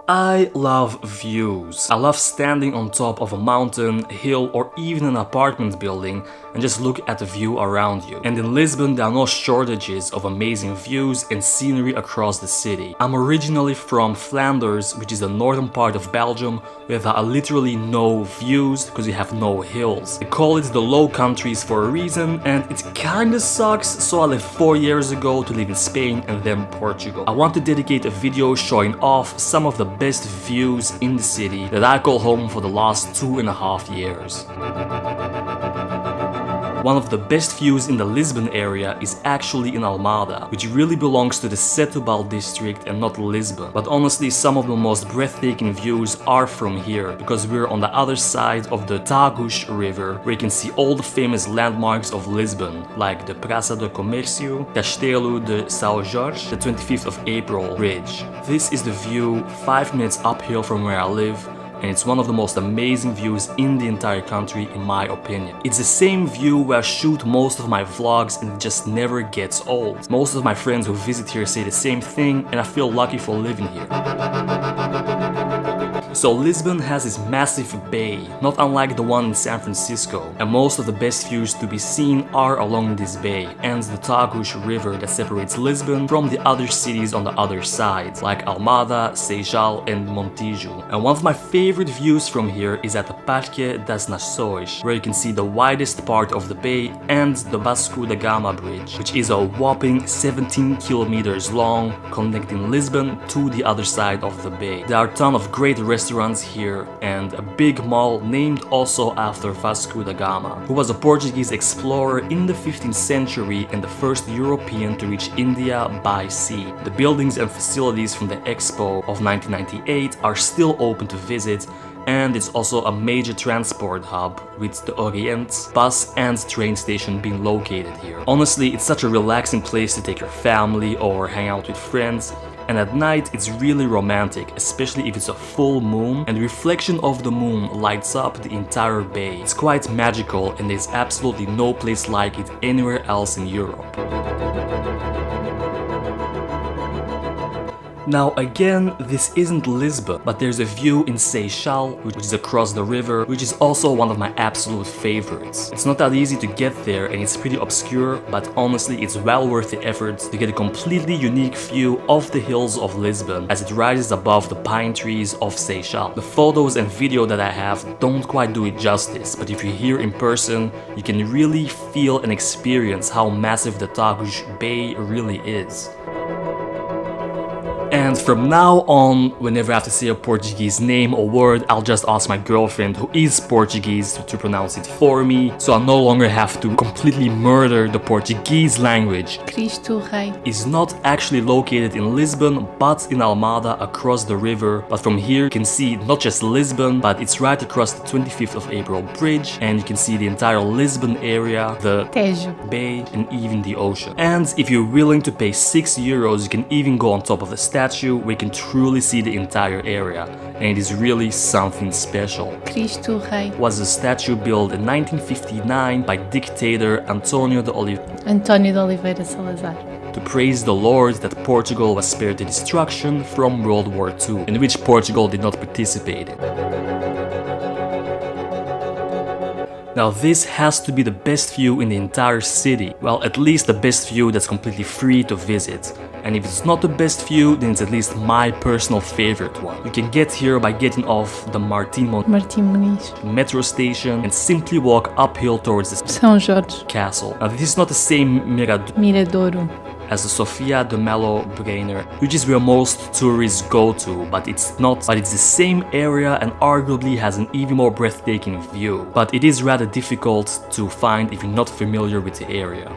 I love views. I love standing on top of a mountain, hill, or even an apartment building and just look at the view around you. And in Lisbon there are no shortages of amazing views and scenery across the city. I'm originally from Flanders, which is the northern part of Belgium, where there are literally no views because you have no hills. They call it the Low Countries for a reason, and it kinda sucks, so I left 4 years ago to live in Spain and then Portugal. I want to dedicate a video showing off some of the best views in the city that I call home for the last 2.5 years. One of the best views in the Lisbon area is actually in Almada, which really belongs to the Setúbal district and not Lisbon. But honestly, some of the most breathtaking views are from here, because we're on the other side of the Tagus River, where you can see all the famous landmarks of Lisbon, like the Praça do Comércio, Castelo de São Jorge, the 25th of April Bridge. This is the view 5 minutes uphill from where I live, and it's one of the most amazing views in the entire country in my opinion. It's the same view where I shoot most of my vlogs and it just never gets old. Most of my friends who visit here say the same thing, and I feel lucky for living here. So Lisbon has this massive bay, not unlike the one in San Francisco, and most of the best views to be seen are along this bay and the Tagus River that separates Lisbon from the other cities on the other side, like Almada, Seychelle and Montijo. And one of my favorite views from here is at the Parque das Nações, where you can see the widest part of the bay and the Vasco da Gama Bridge, which is a whopping 17 kilometers long, connecting Lisbon to the other side of the bay. There are a ton of great restaurants here and a big mall named also after Vasco da Gama, who was a Portuguese explorer in the 15th century and the first European to reach India by sea. The buildings and facilities from the Expo of 1998 are still open to visit, and it's also a major transport hub, with the Orient bus and train station being located here. Honestly, it's such a relaxing place to take your family or hang out with friends, and at night it's really romantic, especially if it's a full moon and the reflection of the moon lights up the entire bay. It's quite magical and there's absolutely no place like it anywhere else in Europe. Now again, this isn't Lisbon, but there's a view in Seychelle, which is across the river, which is also one of my absolute favorites. It's not that easy to get there and it's pretty obscure, but honestly it's well worth the effort to get a completely unique view of the hills of Lisbon as it rises above the pine trees of Seychelles. The photos and video that I have don't quite do it justice, but if you're here in person, you can really feel and experience how massive the Tagus Bay really is. And from now on, whenever I have to say a Portuguese name or word, I'll just ask my girlfriend, who is Portuguese, to pronounce it for me, so I no longer have to completely murder the Portuguese language. Cristo Rei Is not actually located in Lisbon, but in Almada across the river. But from here you can see not just Lisbon, but it's right across the 25th of April bridge, and you can see the entire Lisbon area, the Tejo bay, and even the ocean. And if you're willing to pay €6, you can even go on top of the statue, where you can truly see the entire area, and it is really something special. Cristo Rei Was a statue built in 1959 by dictator António de Oliveira Salazar, to praise the Lord that Portugal was spared the destruction from World War II, in which Portugal did not participate in. Now this has to be the best view in the entire city, well, at least the best view that's completely free to visit. And if it's not the best view, then it's at least my personal favorite one. You can get here by getting off the Martim Muniz, metro station and simply walk uphill towards the São Jorge, castle. Now this is not the same Miradouro, as the Sofia de Mello Brainer, which is where most tourists go to, but it's the same area and arguably has an even more breathtaking view. But it is rather difficult to find if you're not familiar with the area.